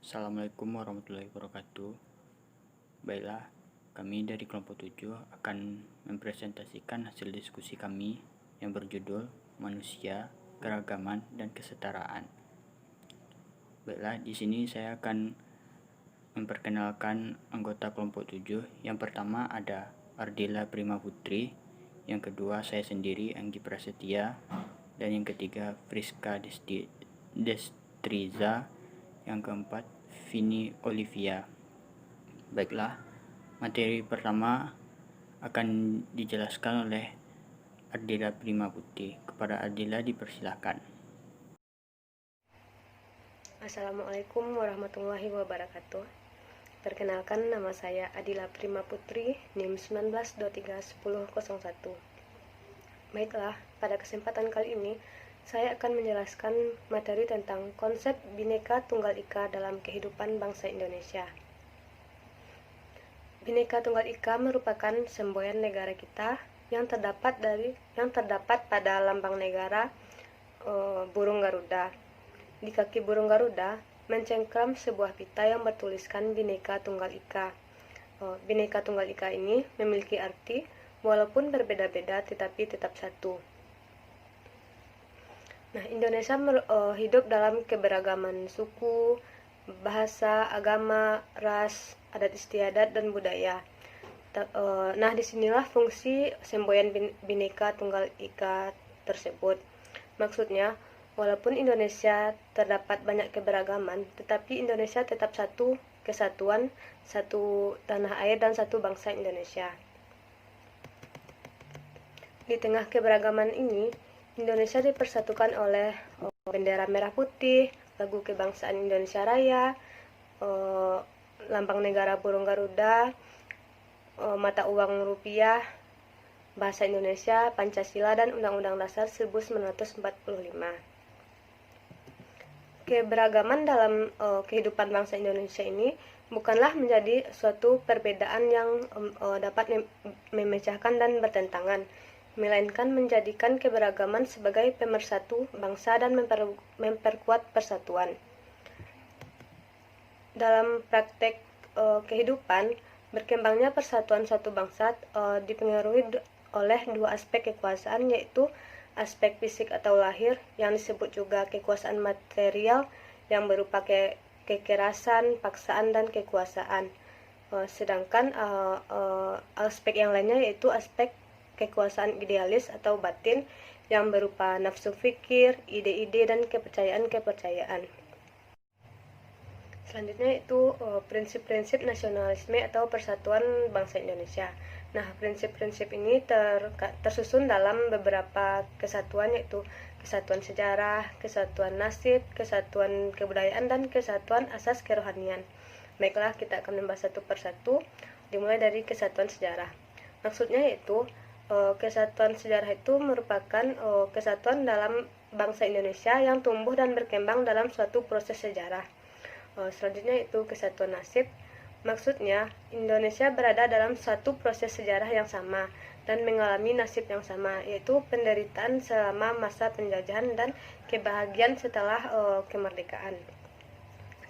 Assalamualaikum warahmatullahi wabarakatuh. Baiklah, kami dari kelompok 7 akan mempresentasikan hasil diskusi kami yang berjudul Manusia, Keragaman, dan Kesetaraan. Baiklah, di sini saya akan memperkenalkan anggota kelompok 7. Yang pertama ada Ardila Prima Putri, yang kedua saya sendiri Anggi Prasetya, dan yang ketiga Friska Destriza, yang keempat Vini Olivia. Baiklah, materi pertama akan dijelaskan oleh Ardila Prima Putri. Kepada Ardila dipersilahkan. Assalamualaikum warahmatullahi wabarakatuh. Perkenalkan, nama saya Ardila Prima Putri, NIM 19231001. Baiklah, pada kesempatan kali ini saya akan menjelaskan materi tentang konsep Bhinneka Tunggal Ika dalam kehidupan bangsa Indonesia. Bhinneka Tunggal Ika merupakan semboyan negara kita yang terdapat pada lambang negara burung Garuda. Di kaki burung Garuda mencengkram sebuah pita yang bertuliskan Bhinneka Tunggal Ika. Bhinneka Tunggal Ika ini memiliki arti walaupun berbeda-beda tetapi tetap satu. Nah, Indonesia hidup dalam keberagaman suku, bahasa, agama, ras, adat istiadat, dan budaya. Nah, disinilah fungsi semboyan Bhinneka Tunggal Ika tersebut. Maksudnya, walaupun Indonesia terdapat banyak keberagaman, tetapi Indonesia tetap satu kesatuan, satu tanah air, dan satu bangsa Indonesia. Di tengah keberagaman ini, Indonesia dipersatukan oleh bendera merah putih, lagu kebangsaan Indonesia Raya, lambang negara burung Garuda, mata uang rupiah, bahasa Indonesia, Pancasila, dan Undang-Undang Dasar 1945. Keberagaman dalam kehidupan bangsa Indonesia ini bukanlah menjadi suatu perbedaan yang dapat memecahkan dan bertentangan, melainkan menjadikan keberagaman sebagai pemersatu bangsa dan memperkuat persatuan. Dalam praktek kehidupan, berkembangnya persatuan suatu bangsa dipengaruhi oleh dua aspek kekuasaan, yaitu aspek fisik atau lahir yang disebut juga kekuasaan material yang berupa kekerasan, paksaan, dan kekuasaan. Sedangkan aspek yang lainnya yaitu aspek kekuasaan idealis atau batin yang berupa nafsu fikir, ide-ide, dan kepercayaan-kepercayaan. Selanjutnya itu prinsip-prinsip nasionalisme atau persatuan bangsa Indonesia. Nah, prinsip-prinsip ini tersusun dalam beberapa kesatuan, yaitu kesatuan sejarah, kesatuan nasib, kesatuan kebudayaan, dan kesatuan asas kerohanian. Baiklah, kita akan membahas satu persatu, dimulai dari kesatuan sejarah. Maksudnya yaitu kesatuan sejarah itu merupakan kesatuan dalam bangsa Indonesia yang tumbuh dan berkembang dalam suatu proses sejarah. Selanjutnya itu kesatuan nasib. Maksudnya, Indonesia berada dalam satu proses sejarah yang sama dan mengalami nasib yang sama, yaitu penderitaan selama masa penjajahan dan kebahagiaan setelah kemerdekaan.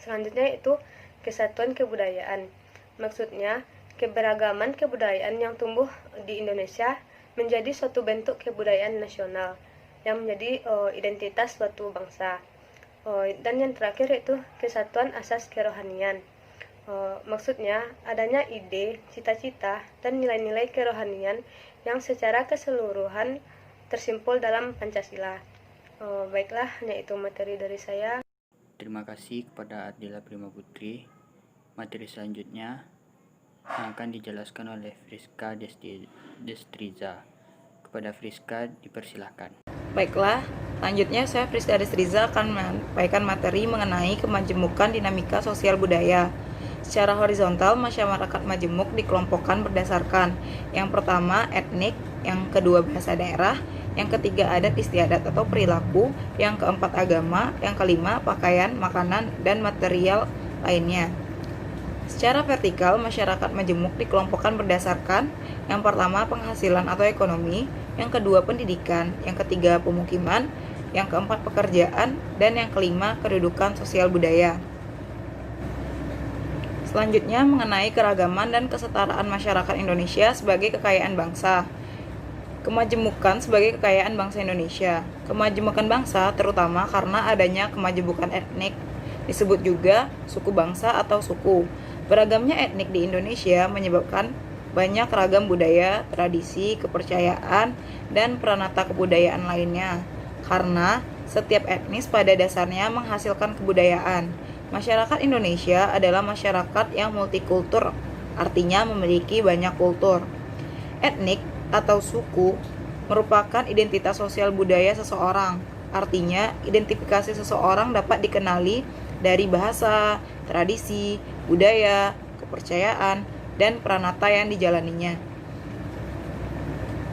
Selanjutnya itu kesatuan kebudayaan. Maksudnya, keberagaman kebudayaan yang tumbuh di Indonesia menjadi suatu bentuk kebudayaan nasional yang menjadi identitas suatu bangsa. Dan yang terakhir itu kesatuan asas kerohanian. Maksudnya adanya ide, cita-cita, dan nilai-nilai kerohanian yang secara keseluruhan tersimpul dalam Pancasila. Baiklah, hanya itu materi dari saya. Terima kasih kepada Ardila Prima Putri. Materi selanjutnya yang akan dijelaskan oleh Friska Destriza. Kepada Friska dipersilahkan. Baiklah, selanjutnya saya Friska Destriza akan menyampaikan materi mengenai kemajemukan dinamika sosial budaya. Secara horizontal, masyarakat majemuk dikelompokkan berdasarkan yang pertama etnik, yang kedua bahasa daerah, yang ketiga adat istiadat atau perilaku, yang keempat agama, yang kelima pakaian, makanan, dan material lainnya. Secara vertikal, masyarakat majemuk dikelompokkan berdasarkan yang pertama penghasilan atau ekonomi, yang kedua pendidikan, yang ketiga pemukiman, yang keempat pekerjaan, dan yang kelima kedudukan sosial budaya. Selanjutnya mengenai keragaman dan kesetaraan masyarakat Indonesia sebagai kekayaan bangsa. Kemajemukan sebagai kekayaan bangsa Indonesia. Kemajemukan bangsa terutama karena adanya kemajemukan etnik, disebut juga suku bangsa atau suku. Beragamnya etnik di Indonesia menyebabkan banyak ragam budaya, tradisi, kepercayaan, dan peranata kebudayaan lainnya. Karena setiap etnis pada dasarnya menghasilkan kebudayaan. Masyarakat Indonesia adalah masyarakat yang multikultur, artinya memiliki banyak kultur. Etnik atau suku merupakan identitas sosial budaya seseorang. Artinya, identifikasi seseorang dapat dikenali dari bahasa, tradisi, budaya, kepercayaan, dan peranata yang dijalaninya.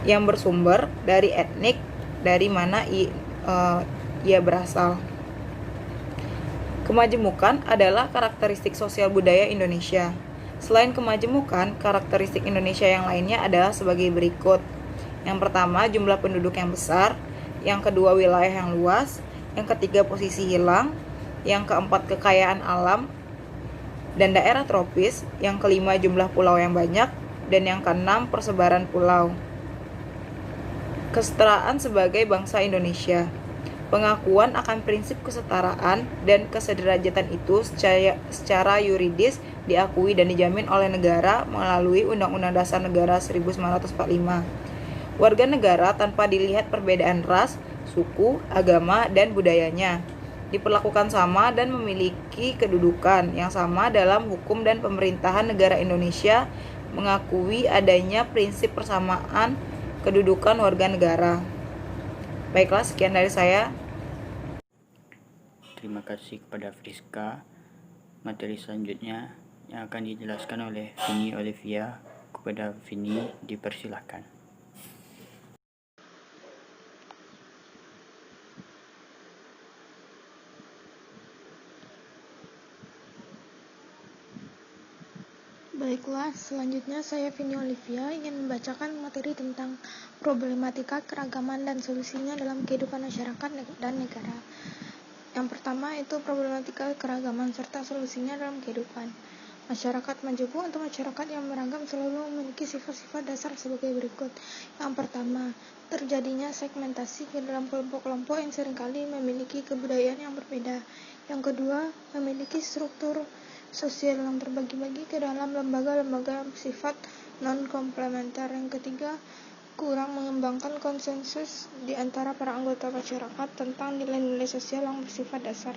Yang bersumber dari etnik, dari mana ia berasal. Kemajemukan adalah karakteristik sosial budaya Indonesia. Selain kemajemukan, karakteristik Indonesia yang lainnya adalah sebagai berikut. Yang pertama, jumlah penduduk yang besar. Yang kedua, wilayah yang luas. Yang ketiga, posisi hilang. Yang keempat, kekayaan alam dan daerah tropis. Yang kelima, jumlah pulau yang banyak. Dan yang keenam, persebaran pulau. Kesetaraan sebagai bangsa Indonesia. Pengakuan akan prinsip kesetaraan dan kesederajatan itu secara yuridis diakui dan dijamin oleh negara melalui Undang-Undang Dasar Negara 1945. Warga negara tanpa dilihat perbedaan ras, suku, agama, dan budayanya diperlakukan sama dan memiliki kedudukan yang sama dalam hukum dan pemerintahan negara Indonesia mengakui adanya prinsip persamaan kedudukan warga negara. Baiklah, sekian dari saya. Terima kasih kepada Friska. Materi selanjutnya yang akan dijelaskan oleh Vini Olivia. Kepada Vini dipersilahkan. Baiklah, selanjutnya saya Vini Olivia ingin membacakan materi tentang problematika keragaman dan solusinya dalam kehidupan masyarakat dan negara. Yang pertama itu problematika keragaman serta solusinya dalam kehidupan. Masyarakat majemuk atau masyarakat yang beragam selalu memiliki sifat-sifat dasar sebagai berikut. Yang pertama, terjadinya segmentasi ke dalam kelompok-kelompok yang seringkali memiliki kebudayaan yang berbeda. Yang kedua, memiliki struktur sosial yang terbagi-bagi ke dalam lembaga-lembaga yang bersifat non-komplementer. Yang ketiga, kurang mengembangkan konsensus di antara para anggota masyarakat tentang nilai-nilai sosial yang bersifat dasar.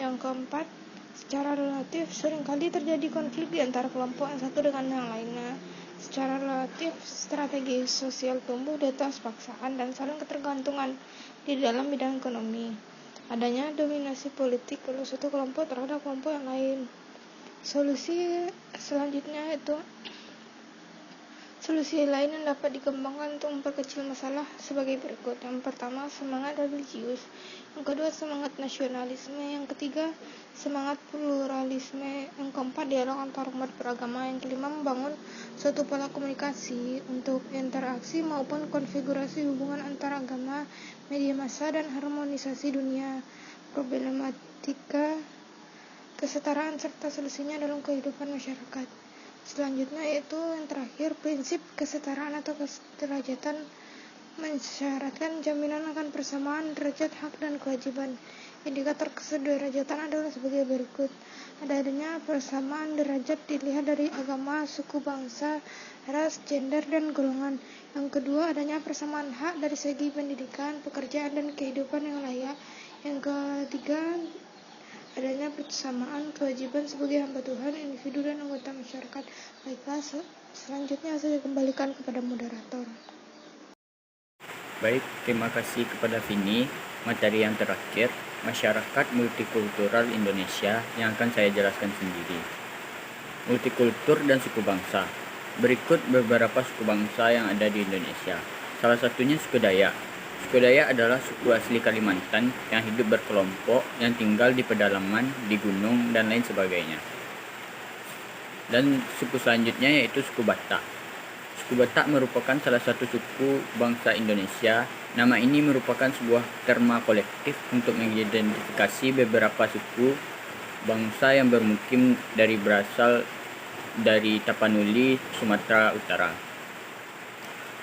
Yang keempat, secara relatif seringkali terjadi konflik di antara kelompok yang satu dengan yang lainnya. Secara relatif, strategi sosial tumbuh di atas paksaan dan saling ketergantungan di dalam bidang ekonomi. Adanya dominasi politik oleh suatu kelompok terhadap kelompok yang lain. Solusi selanjutnya itu solusi lain yang dapat dikembangkan untuk memperkecil masalah sebagai berikut. Yang pertama, semangat religius. Yang kedua, semangat nasionalisme. Yang ketiga, semangat pluralisme. Yang keempat, dialog antar umat beragama. Yang kelima, membangun suatu pola komunikasi untuk interaksi maupun konfigurasi hubungan antar agama, media massa, dan harmonisasi dunia. Problematika kesetaraan serta solusinya dalam kehidupan masyarakat. Selanjutnya yaitu yang terakhir, prinsip kesetaraan atau kesederajatan mensyaratkan jaminan akan persamaan derajat hak dan kewajiban. Indikator kesederajatan adalah sebagai berikut. Adanya persamaan derajat dilihat dari agama, suku, bangsa, ras, gender, dan golongan. Yang kedua, adanya persamaan hak dari segi pendidikan, pekerjaan, dan kehidupan yang layak. Yang ketiga, adanya persamaan kewajiban sebagai hamba Tuhan, individu, dan anggota masyarakat. Baiklah, selanjutnya saya kembalikan kepada moderator. Baik, terima kasih kepada Vini. Materi yang terakhir, masyarakat multikultural Indonesia, yang akan saya jelaskan sendiri. Multikultur dan suku bangsa. Berikut beberapa suku bangsa yang ada di Indonesia. Salah satunya suku Dayak. Suku Dayak adalah suku asli Kalimantan yang hidup berkelompok, yang tinggal di pedalaman, di gunung, dan lain sebagainya. Dan suku selanjutnya yaitu suku Batak. Suku Batak merupakan salah satu suku bangsa Indonesia. Nama ini merupakan sebuah terma kolektif untuk mengidentifikasi beberapa suku bangsa yang bermukim berasal dari Tapanuli, Sumatera Utara.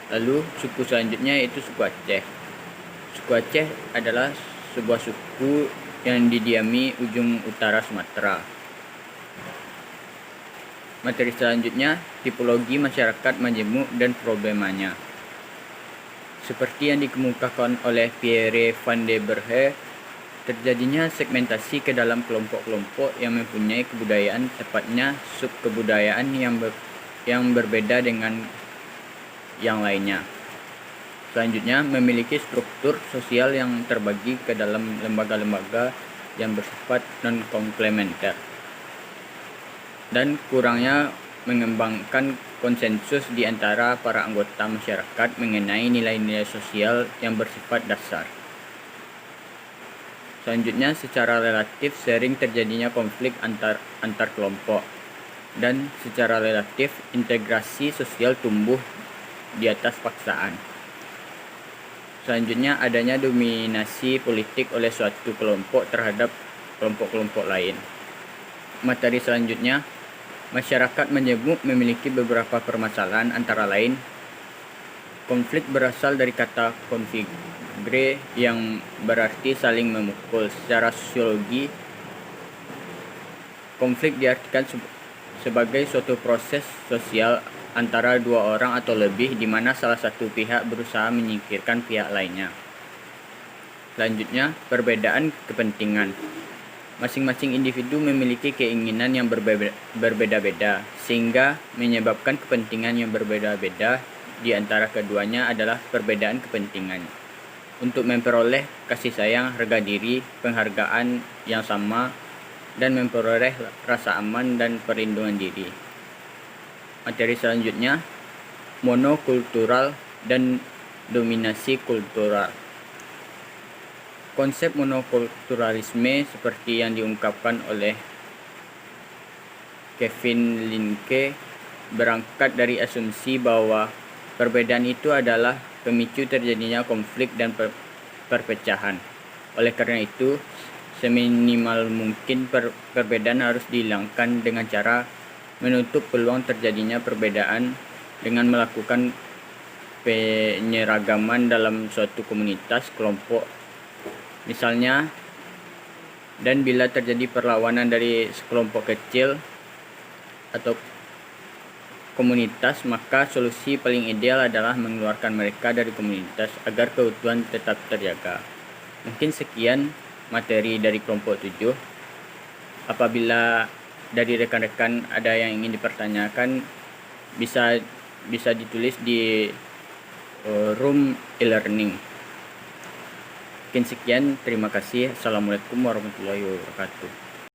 Lalu suku selanjutnya yaitu suku Aceh. Suku Aceh adalah sebuah suku yang didiami ujung utara Sumatera. Materi selanjutnya, tipologi masyarakat majemuk dan problemanya. Seperti yang dikemukakan oleh Pierre van der Berhe, terjadinya segmentasi ke dalam kelompok-kelompok yang mempunyai kebudayaan, tepatnya subkebudayaan yang berbeda dengan yang lainnya. Selanjutnya, memiliki struktur sosial yang terbagi ke dalam lembaga-lembaga yang bersifat non-komplementer, dan kurangnya mengembangkan konsensus di antara para anggota masyarakat mengenai nilai-nilai sosial yang bersifat dasar. Selanjutnya, secara relatif sering terjadinya konflik antar kelompok, dan secara relatif integrasi sosial tumbuh di atas paksaan. Selanjutnya, adanya dominasi politik oleh suatu kelompok terhadap kelompok-kelompok lain. Materi selanjutnya, masyarakat majemuk memiliki beberapa permasalahan, antara lain konflik berasal dari kata confligere yang berarti saling memukul. Secara sosiologi, konflik diartikan sebagai suatu proses sosial antara dua orang atau lebih di mana salah satu pihak berusaha menyingkirkan pihak lainnya. Selanjutnya, perbedaan kepentingan. Masing-masing individu memiliki keinginan yang berbeda-beda, sehingga menyebabkan kepentingan yang berbeda-beda di antara keduanya adalah perbedaan kepentingan. Untuk memperoleh kasih sayang, harga diri, penghargaan yang sama, dan memperoleh rasa aman dan perlindungan diri. Materi selanjutnya, monokultural dan dominasi kultural. Konsep monokulturalisme seperti yang diungkapkan oleh Kevin Linke berangkat dari asumsi bahwa perbedaan itu adalah pemicu terjadinya konflik dan perpecahan. Oleh karena itu, seminimal mungkin perbedaan harus dihilangkan dengan cara menutup peluang terjadinya perbedaan dengan melakukan penyeragaman dalam suatu komunitas, kelompok, misalnya, dan bila terjadi perlawanan dari sekelompok kecil atau komunitas, maka solusi paling ideal adalah mengeluarkan mereka dari komunitas agar keutuhan tetap terjaga. Mungkin sekian materi dari kelompok 7. Apabila dari rekan-rekan ada yang ingin dipertanyakan, bisa ditulis di room e-learning. Mungkin sekian, terima kasih. Assalamualaikum warahmatullahi wabarakatuh.